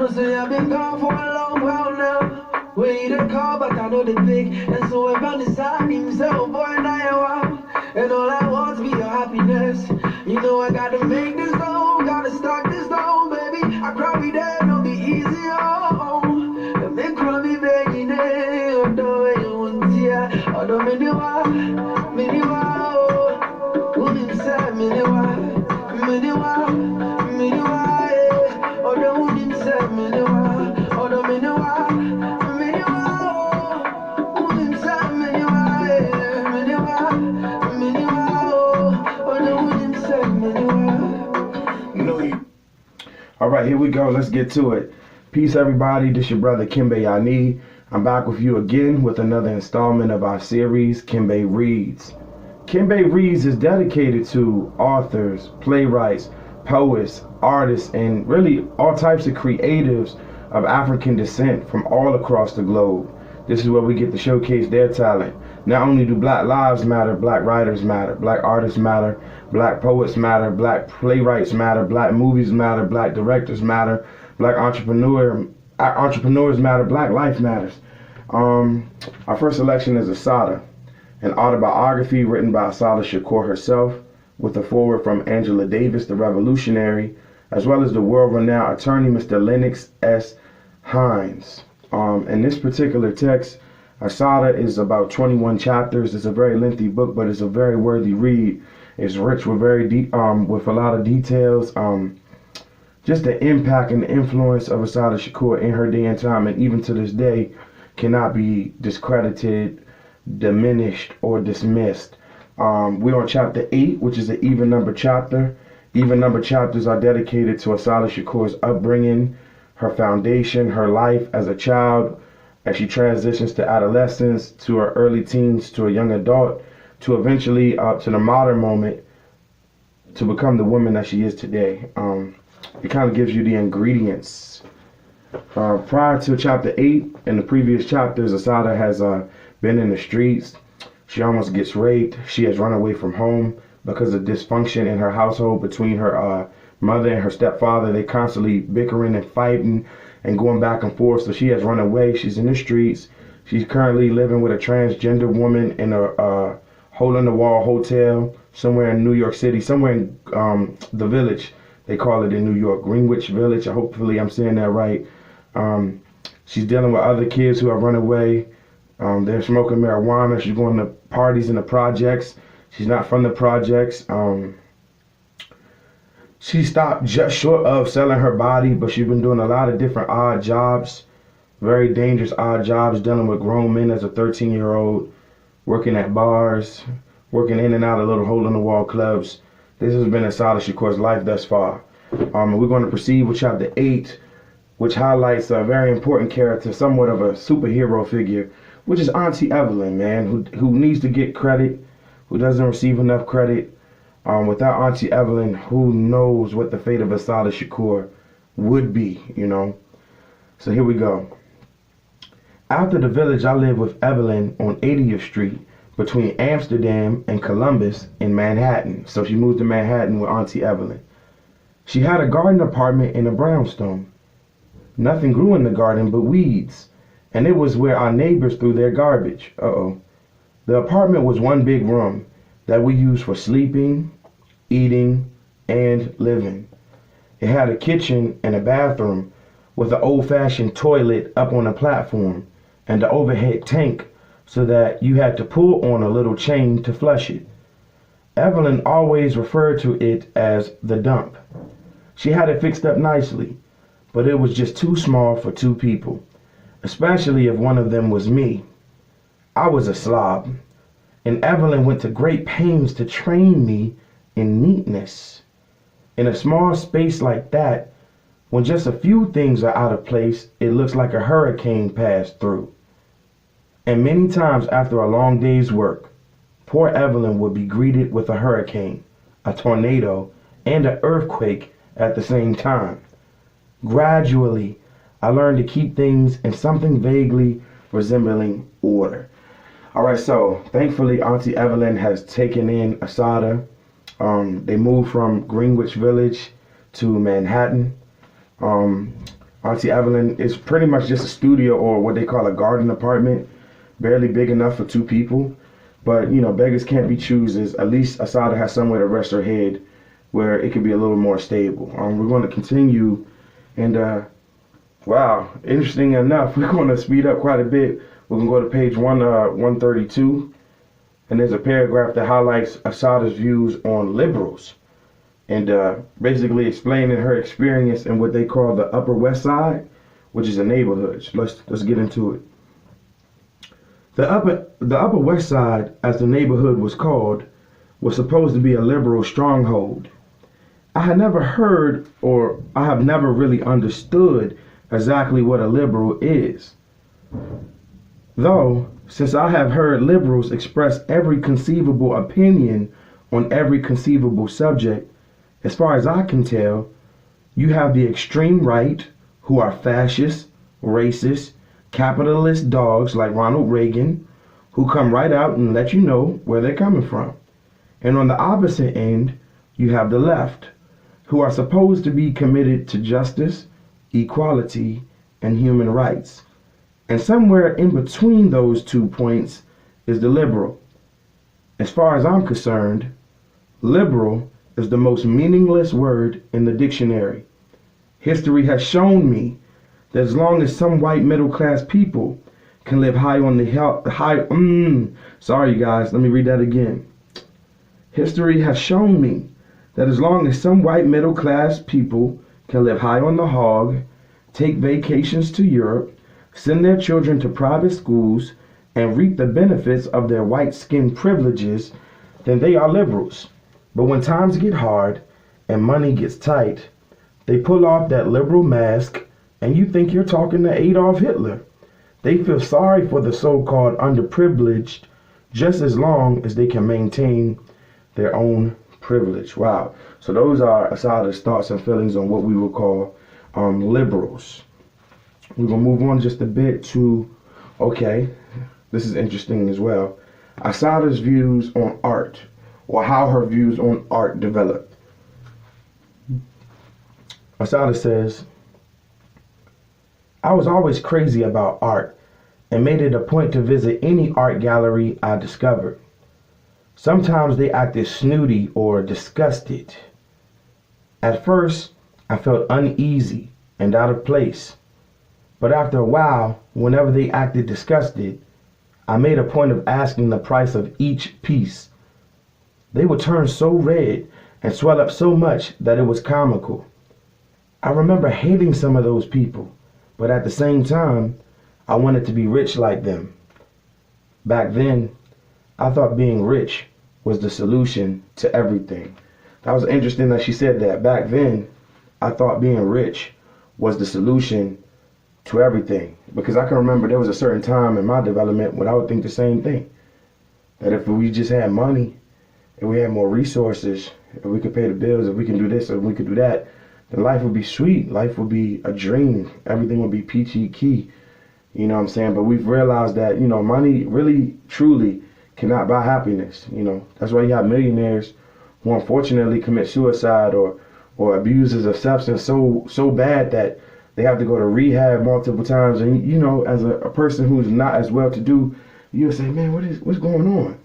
know say I've been gone for a long while now. We didn't call, but I know the pick. And so I found the sign himself, boy, now you're out. And all I want is be your happiness. You know I gotta make this zone, gotta start this zone, baby. I cry me there, don't be easy, oh. And then cry me begging, although you won't see, although many wa, oh. Wouldn't say many wa, although wouldn't say many wa, although many wa, oh. Wouldn't say many wa, although wouldn't say many wa. No, you. All right, here we go. Let's get to it. Peace, everybody. This your brother Kimbe Yani. I'm back with you again with another installment of our series, Kimbe Reads. Kimbe Reads is dedicated to authors, playwrights, poets, artists, and really all types of creatives of African descent from all across the globe. This is where we get to showcase their talent. Not only do black lives matter, black writers matter, black artists matter, black poets matter, black playwrights matter, black movies matter, black directors matter, black entrepreneurs matter, black life matters. Our first selection is Assata, an autobiography written by Assata Shakur herself, with a foreword from Angela Davis, the revolutionary, as well as the world-renowned attorney, Mr. Lennox S. Hines. In this particular text, Assata is about 21 chapters. It's a very lengthy book, but it's a very worthy read. It's rich with with a lot of details. Just the impact and the influence of Assata Shakur in her day and time, and even to this day, cannot be discredited, diminished, or dismissed. We're on chapter 8, which is an even number chapter. Even number chapters are dedicated to Assata Shakur's upbringing, her foundation, her life as a child, as she transitions to adolescence, to her early teens, to a young adult, to eventually to the modern moment, to become the woman that she is today. It kind of gives you the ingredients. Prior to chapter 8, in the previous chapters, Assata has been in the streets. She almost gets raped. She has run away from home because of dysfunction in her household between her mother and her stepfather. They constantly bickering and fighting and going back and forth. So she has run away. She's in the streets. She's currently living with a transgender woman in a hole-in-the-wall hotel somewhere in New York City, somewhere in the Village. They call it in New York, Greenwich Village. Hopefully I'm saying that right. She's dealing with other kids who have run away. They're smoking marijuana. She's going to parties in the projects. She's not from the projects. She stopped just short of selling her body, but she's been doing a lot of different odd jobs, very dangerous odd jobs, dealing with grown men as a 13-year-old, working at bars, working in and out of little hole-in-the-wall clubs. This has been Assata Shakur's life thus far. We're going to proceed with chapter 8, which highlights a very important character, somewhat of a superhero figure, which is Auntie Evelyn, man, who needs to get credit, who doesn't receive enough credit. Without Auntie Evelyn, who knows what the fate of Assata Shakur would be, you know? So here we go. After the Village, I lived with Evelyn on 80th Street between Amsterdam and Columbus in Manhattan. So she moved to Manhattan with Auntie Evelyn. She had a garden apartment in a brownstone. Nothing grew in the garden but weeds, and it was where our neighbors threw their garbage. The apartment was one big room that we used for sleeping, eating, and living. It had a kitchen and a bathroom with an old-fashioned toilet up on a platform and an overhead tank so that you had to pull on a little chain to flush it. Evelyn always referred to it as the dump. She had it fixed up nicely, but it was just too small for two people, especially if one of them was me. I was a slob, and Evelyn went to great pains to train me in neatness. In a small space like that, when just a few things are out of place, it looks like a hurricane passed through. And many times after a long day's work, poor Evelyn would be greeted with a hurricane, a tornado, and an earthquake at the same time. Gradually, I learned to keep things in something vaguely resembling order. All right, so thankfully Auntie Evelyn has taken in Assata. They moved from Greenwich Village to Manhattan. Auntie Evelyn is pretty much just a studio or what they call a garden apartment, barely big enough for two people. But beggars can't be choosers. At least Assata has somewhere to rest her head, where it could be a little more stable. We're going to continue, and wow, interesting enough, we're going to speed up quite a bit. We're going to go to page 132, and there's a paragraph that highlights Assata's views on liberals, and basically explaining her experience in what they call the Upper West Side, which is a neighborhood. So let's get into it. The Upper West Side, as the neighborhood was called, was supposed to be a liberal stronghold. I had never heard, or I have never really understood exactly what a liberal is. Though, since I have heard liberals express every conceivable opinion on every conceivable subject, as far as I can tell, you have the extreme right, who are fascist, racist, capitalist dogs like Ronald Reagan, who come right out and let you know where they're coming from. And on the opposite end, you have the left, who are supposed to be committed to justice, equality, and human rights. And somewhere in between those 2 points is the liberal. As far as I'm concerned, liberal is the most meaningless word in the dictionary. History has shown me that as long as some white middle class people can live high on the sorry guys, let me read that again. History has shown me that as long as some white middle class people can live high on the hog, take vacations to Europe, send their children to private schools, and reap the benefits of their white skin privileges, then they are liberals. But when times get hard and money gets tight, they pull off that liberal mask and you think you're talking to Adolf Hitler. They feel sorry for the so-called underprivileged just as long as they can maintain their own privilege. Wow. So those are Assata's thoughts and feelings on what we would call liberals. We're going to move on just a bit to, okay, this is interesting as well. Assata's views on art, or how her views on art developed. Assata says, I was always crazy about art and made it a point to visit any art gallery I discovered. Sometimes they acted snooty or disgusted. At first, I felt uneasy and out of place. But after a while, whenever they acted disgusted, I made a point of asking the price of each piece. They would turn so red and swell up so much that it was comical. I remember hating some of those people, but at the same time, I wanted to be rich like them. Back then, I thought being rich was the solution to everything. That was interesting that she said that. Back then, I thought being rich was the solution to everything. Because I can remember there was a certain time in my development when I would think the same thing. That if we just had money, if we had more resources, if we could pay the bills, if we can do this, if we could do that, then life would be sweet. Life would be a dream. Everything would be peachy key. You know what I'm saying? But we've realized that, money really, truly cannot buy happiness. That's why you have millionaires who unfortunately commit suicide or abuses of substance so bad that they have to go to rehab multiple times. And, as a person who's not as well-to-do, you'll say, man, what's going on?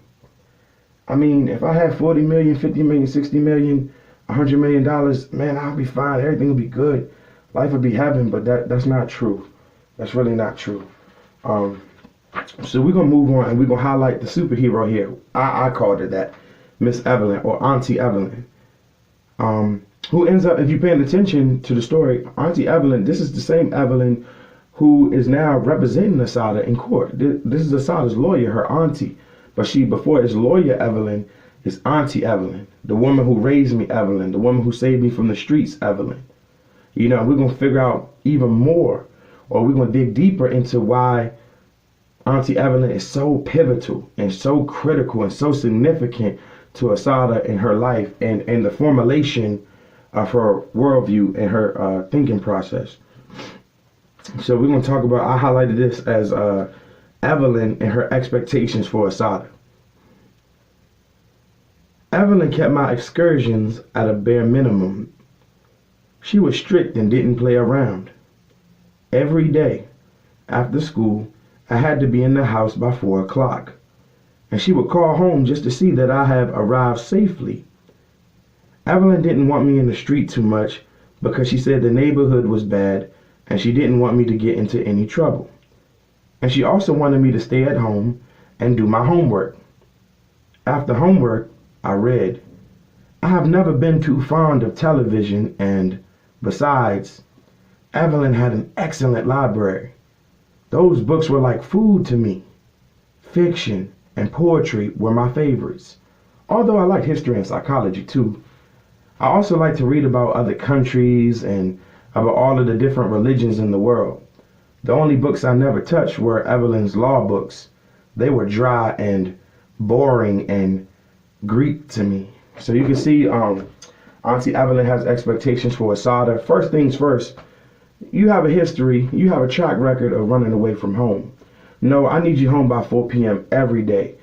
I mean, if I had 40 million, 50 million, 60 million, $100 million, man, I'll be fine. Everything will be good. Life will be heaven, but that's not true. That's really not true. So we're going to move on and we're going to highlight the superhero here. I called her that, Miss Evelyn or Auntie Evelyn. Who ends up, if you're paying attention to the story, Auntie Evelyn, this is the same Evelyn who is now representing Assata in court. This is Assata's lawyer, her auntie. But before it's lawyer Evelyn, is Auntie Evelyn, the woman who raised me, Evelyn, the woman who saved me from the streets, Evelyn. We're going to figure out even more, or we're going to dig deeper into why Auntie Evelyn is so pivotal and so critical and so significant to Assata in her life and the formulation of her worldview and her thinking process. So we're going to talk about, I highlighted this as Evelyn and her expectations for Assata. Evelyn kept my excursions at a bare minimum. She was strict and didn't play around. Every day after school, I had to be in the house by 4 o'clock. And she would call home just to see that I have arrived safely. Evelyn didn't want me in the street too much because she said the neighborhood was bad and she didn't want me to get into any trouble. And she also wanted me to stay at home and do my homework. After homework, I read. I have never been too fond of television, and besides, Evelyn had an excellent library. Those books were like food to me. Fiction and poetry were my favorites, although I liked history and psychology too. I also like to read about other countries and about all of the different religions in the world. The only books I never touched were Evelyn's law books. They were dry and boring and Greek to me. So you can see Auntie Evelyn has expectations for Assata. First things first, you have a history, you have a track record of running away from home. No, I need you home by 4 p.m. every day.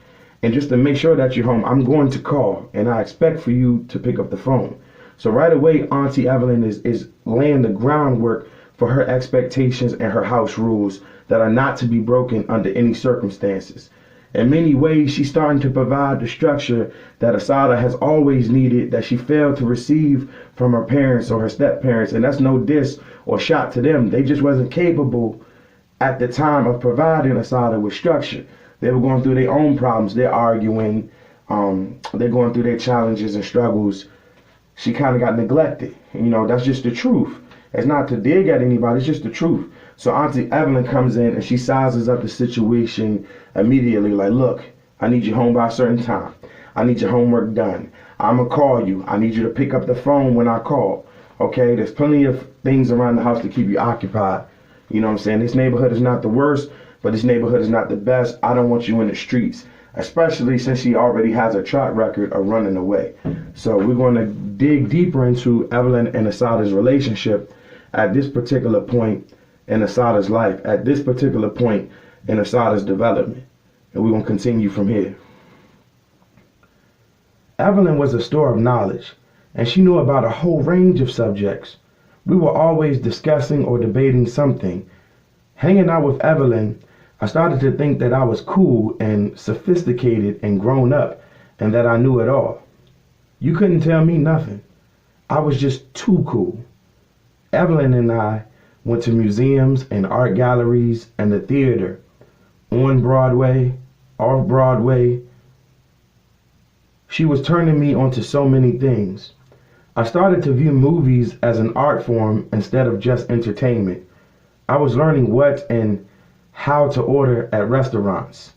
And just to make sure that you're home, I'm going to call, and I expect for you to pick up the phone. So right away, Auntie Evelyn is laying the groundwork for her expectations and her house rules that are not to be broken under any circumstances. In many ways, she's starting to provide the structure that Assata has always needed, that she failed to receive from her parents or her step-parents. And that's no diss or shot to them. They just wasn't capable at the time of providing Assata with structure. They were going through their own problems. They're arguing. They're going through their challenges and struggles. She kind of got neglected. You know, that's just the truth. It's not to dig at anybody. It's just the truth. So Auntie Evelyn comes in and she sizes up the situation immediately. Like, look, I need you home by a certain time. I need your homework done. I'm going to call you. I need you to pick up the phone when I call. Okay? There's plenty of things around the house to keep you occupied. You know what I'm saying? This neighborhood is not the worst, but this neighborhood is not the best. I don't want you in the streets, especially since she already has a track record of running away. So we're going to dig deeper into Evelyn and Assata's relationship at this particular point in Assata's life, at this particular point in Assata's development. And we're going to continue from here. Evelyn was a store of knowledge, and she knew about a whole range of subjects. We were always discussing or debating something. Hanging out with Evelyn, I started to think that I was cool and sophisticated and grown up, and that I knew it all. You couldn't tell me nothing. I was just too cool. Evelyn and I went to museums and art galleries and the theater, on Broadway, off Broadway. She was turning me onto so many things. I started to view movies as an art form instead of just entertainment. I was learning what and how to order at restaurants,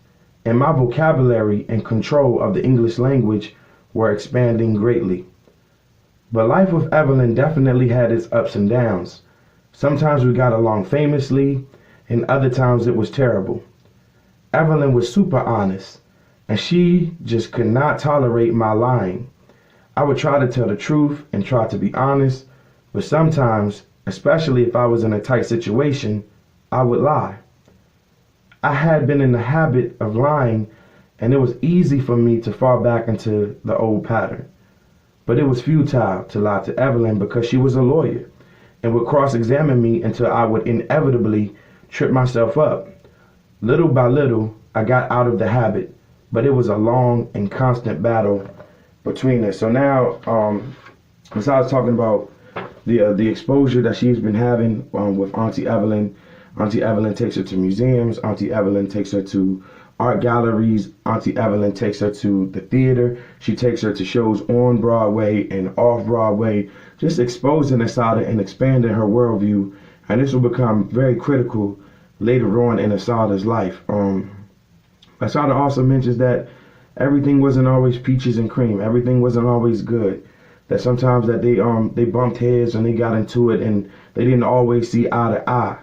and my vocabulary and control of the English language were expanding greatly. But life with Evelyn definitely had its ups and downs. Sometimes we got along famously, and other times it was terrible. Evelyn was super honest, and she just could not tolerate my lying. I would try to tell the truth and try to be honest, but sometimes, especially if I was in a tight situation, I would lie. I had been in the habit of lying, and it was easy for me to fall back into the old pattern. But it was futile to lie to Evelyn because she was a lawyer and would cross-examine me until I would inevitably trip myself up. Little by little, I got out of the habit, but it was a long and constant battle between us. So now, as I was talking about the exposure that she's been having with Auntie Evelyn takes her to museums. Auntie Evelyn takes her to art galleries. Auntie Evelyn takes her to the theater. She takes her to shows on Broadway and off Broadway, just exposing Assata and expanding her worldview. And this will become very critical later on in Assata's life. Assata also mentions that everything wasn't always peaches and cream. Everything wasn't always good. That sometimes that they bumped heads and they got into it and they didn't always see eye to eye.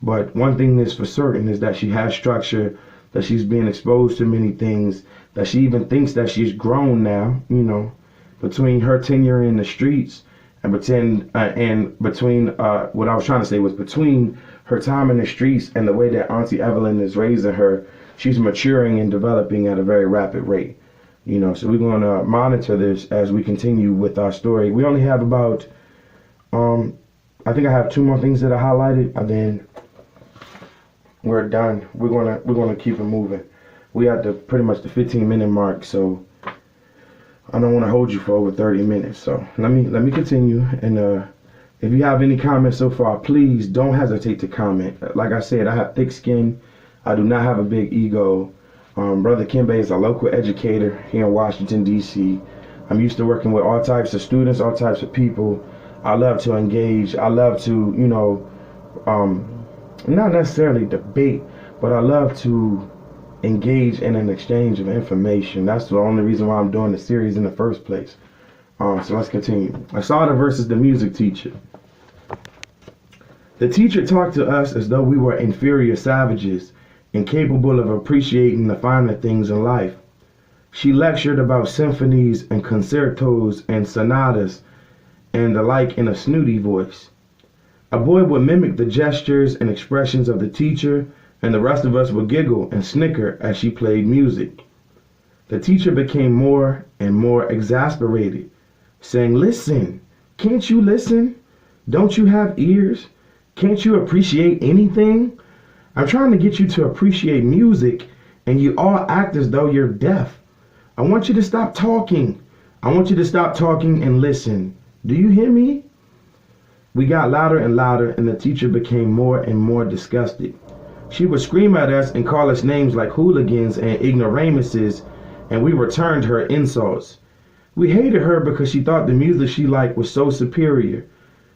But one thing that's for certain is that she has structure, that she's being exposed to many things, that she even thinks that she's grown now, you know, between her tenure in the streets and between what I was trying to say was between her time in the streets and the way that Auntie Evelyn is raising her, she's maturing and developing at a very rapid rate. You know, so we're going to monitor this as we continue with our story. We only have about, I think I have 2 more things that I highlighted, and then we're done. We're gonna keep it moving. We at the pretty much the 15-minute mark, so I don't want to hold you for over 30 minutes. So let me continue. And if you have any comments so far, please don't hesitate to comment. Like I said, I have thick skin. I do not have a big ego. Brother Kimbe is a local educator here in Washington, D.C. I'm used to working with all types of students, all types of people. I love to engage. I love to, not necessarily debate, but I love to engage in an exchange of information. That's the only reason why I'm doing the series in the first place. So let's continue. Assata versus the music teacher. The teacher talked to us as though we were inferior savages, incapable of appreciating the finer things in life. She lectured about symphonies and concertos and sonatas and the like in a snooty voice. A boy would mimic the gestures and expressions of the teacher, and the rest of us would giggle and snicker as she played music. The teacher became more and more exasperated, saying, "Listen, can't you listen? Don't you have ears? Can't you appreciate anything? I'm trying to get you to appreciate music, and you all act as though you're deaf. I want you to stop talking. I want you to stop talking and listen. Do you hear me?" We got louder and louder, and the teacher became more and more disgusted. She would scream at us and call us names like hooligans and ignoramuses, and we returned her insults. We hated her because she thought the music she liked was so superior.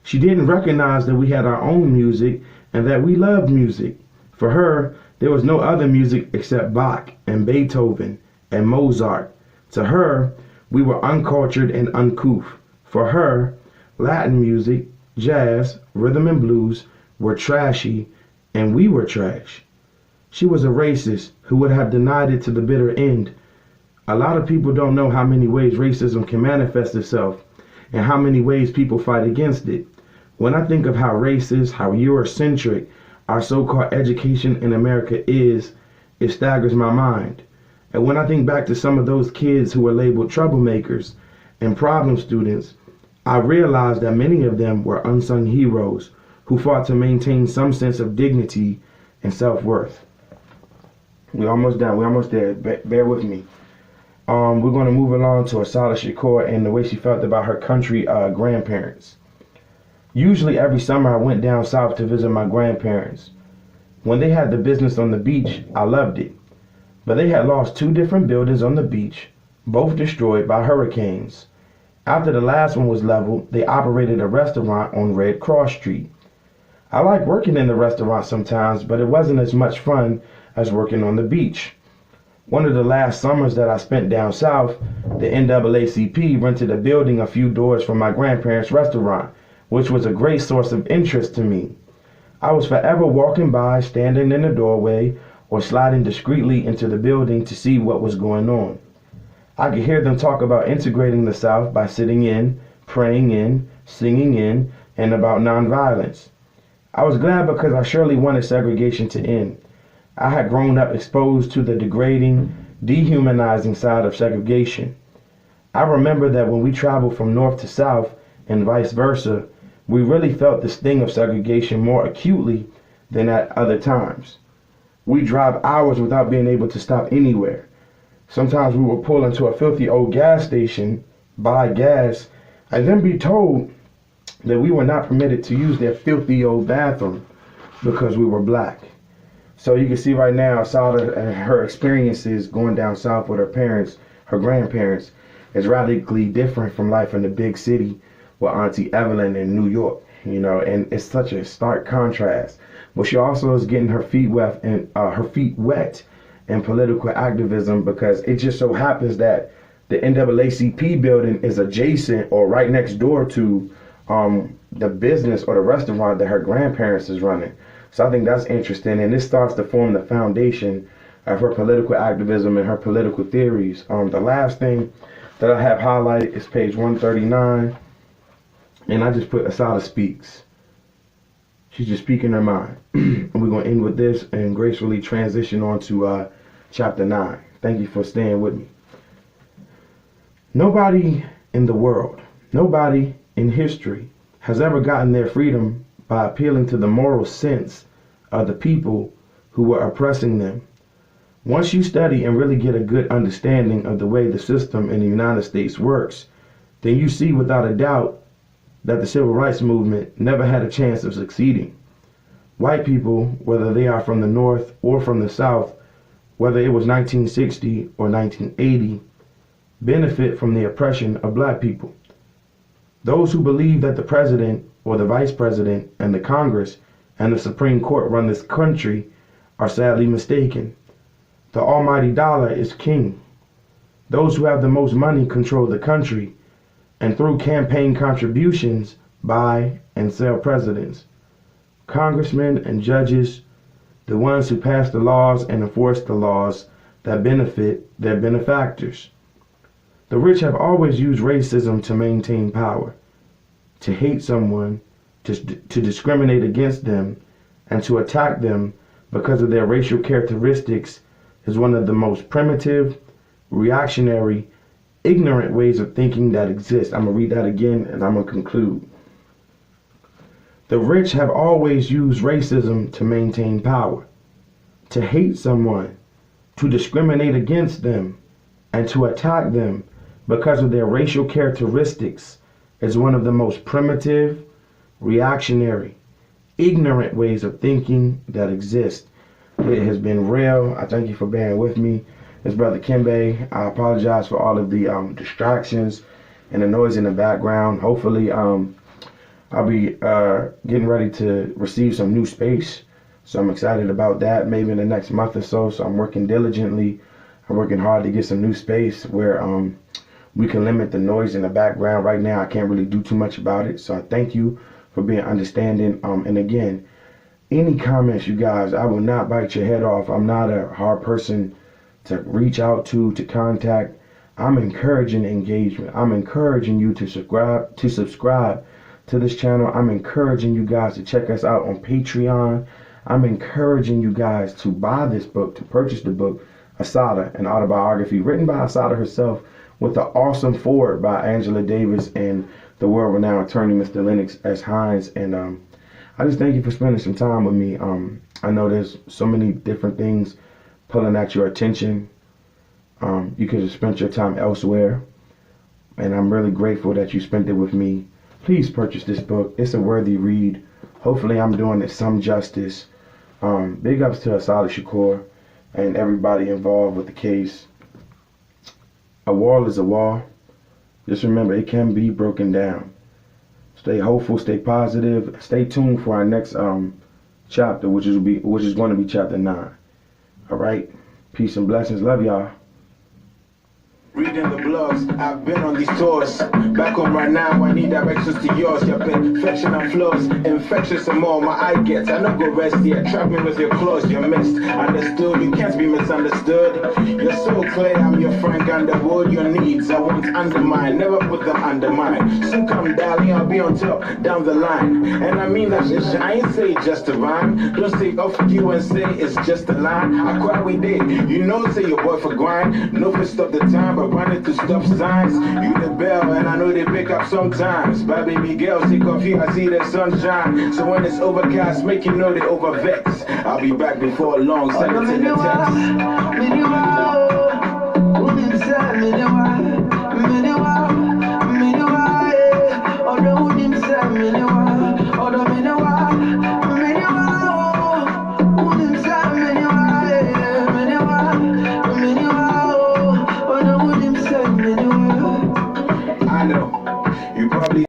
She didn't recognize that we had our own music and that we loved music. For her, there was no other music except Bach and Beethoven and Mozart. To her, we were uncultured and uncouth. For her, Latin music, jazz, rhythm and blues were trashy, and we were trash. She was a racist who would have denied it to the bitter end. A lot of people don't know how many ways racism can manifest itself and how many ways people fight against it. When I think of how racist, how Eurocentric our so-called education in America is, it staggers my mind. And when I think back to some of those kids who were labeled troublemakers and problem students, I realize that many of them were unsung heroes who fought to maintain some sense of dignity and self-worth. We're almost done. We're almost there. Bear with me. We're going to move along to Assata Shakur and the way she felt about her country grandparents. Usually every summer I went down south to visit my grandparents. When they had the business on the beach, I loved it. But they had lost 2 different buildings on the beach, both destroyed by hurricanes. After the last one was leveled, they operated a restaurant on Red Cross Street. I like working in the restaurant sometimes, but it wasn't as much fun as working on the beach. One of the last summers that I spent down south, the NAACP rented a building a few doors from my grandparents' restaurant, which was a great source of interest to me. I was forever walking by, standing in the doorway, or sliding discreetly into the building to see what was going on. I could hear them talk about integrating the South by sitting in, praying in, singing in, and about nonviolence. I was glad because I surely wanted segregation to end. I had grown up exposed to the degrading, dehumanizing side of segregation. I remember that when we traveled from north to south, and vice versa, we really felt the sting of segregation more acutely than at other times. We drive hours without being able to stop anywhere. Sometimes we would pull into a filthy old gas station, buy gas, and then be told that we were not permitted to use their filthy old bathroom because we were black. So you can see right now, Assata and her experiences going down south with her parents, her grandparents, is radically different from life in the big city with Auntie Evelyn in New York, and it's such a stark contrast. But she also is getting her feet wet in political activism because it just so happens that the NAACP building is adjacent or right next door to the business or the restaurant that her grandparents is running. So I think that's interesting, and this starts to form the foundation of her political activism and her political theories. The last thing that I have highlighted is page 139, and I just put Assata speaks. She's just speaking her mind. And we're going to end with this and gracefully transition on to chapter 9. Thank you for staying with me. Nobody in the world, nobody in history has ever gotten their freedom by appealing to the moral sense of the people who were oppressing them. Once you study and really get a good understanding of the way the system in the United States works, then you see without a doubt that the civil rights movement never had a chance of succeeding. White people, whether they are from the North or from the South, whether it was 1960 or 1980, benefit from the oppression of black people. Those who believe that the president or the vice president and the Congress and the Supreme Court run this country are sadly mistaken. The almighty dollar is king. Those who have the most money control the country, and through campaign contributions buy and sell presidents, congressmen and judges, the ones who pass the laws and enforce the laws that benefit their benefactors. The rich have always used racism to maintain power, to hate someone, to discriminate against them, and to attack them because of their racial characteristics is one of the most primitive, reactionary, ignorant ways of thinking that exist. I'm going to read that again and I'm going to conclude. The rich have always used racism to maintain power, to hate someone, to discriminate against them, and to attack them because of their racial characteristics is one of the most primitive, reactionary, ignorant ways of thinking that exist. It has been real. I thank you for bearing with me. It's Brother Kimbe. I apologize for all of the distractions and the noise in the background. Hopefully, I'll be getting ready to receive some new space. So I'm excited about that, maybe in the next month or so. So I'm working diligently. I'm working hard to get some new space where we can limit the noise in the background. Right now, I can't really do too much about it. So I thank you for being understanding. And again, any comments, you guys, I will not bite your head off. I'm not a hard person to reach out to contact. I'm encouraging engagement. I'm encouraging you to subscribe to this channel. I'm encouraging you guys to check us out on Patreon. I'm encouraging you guys to buy this book, to purchase the book, Assata, an autobiography written by Assata herself with the awesome foreword by Angela Davis and the world-renowned attorney, Mr. Lennox S. Hines. And I just thank you for spending some time with me. I know there's so many different things pulling at your attention. You could have spent your time elsewhere, and I'm really grateful that you spent it with me. Please purchase this book. It's a worthy read. Hopefully I'm doing it some justice. Big ups to Assata Shakur and everybody involved with the case. A wall is a wall. Just remember, it can be broken down. Stay hopeful, stay positive. Stay tuned for our next chapter, which is going to be chapter 9. All right. Peace and blessings. Love y'all. Reading the blogs, I've been on these tours. Back home right now, I need directions to yours. Your perfection and flaws, infectious and more. My eye gets, I don't go rest yet. Trap me with your claws, you're missed. Understood, you can't be misunderstood. You're so clear, I'm your Frank Underwood. Your needs, I won't undermine, never put them under mine. So come, darling, I'll be on top, down the line. And I mean that shit, I ain't say just a rhyme. Don't say off you and say it's just a line. I cry we did, you know, say your boy for grind. No for stop the time, but running to stop signs. You the bell, and I know they pick up sometimes. Bad baby girls, take off you, I see the sunshine. So when it's overcast, make you know they overvex. I'll be back before long, send it in the text.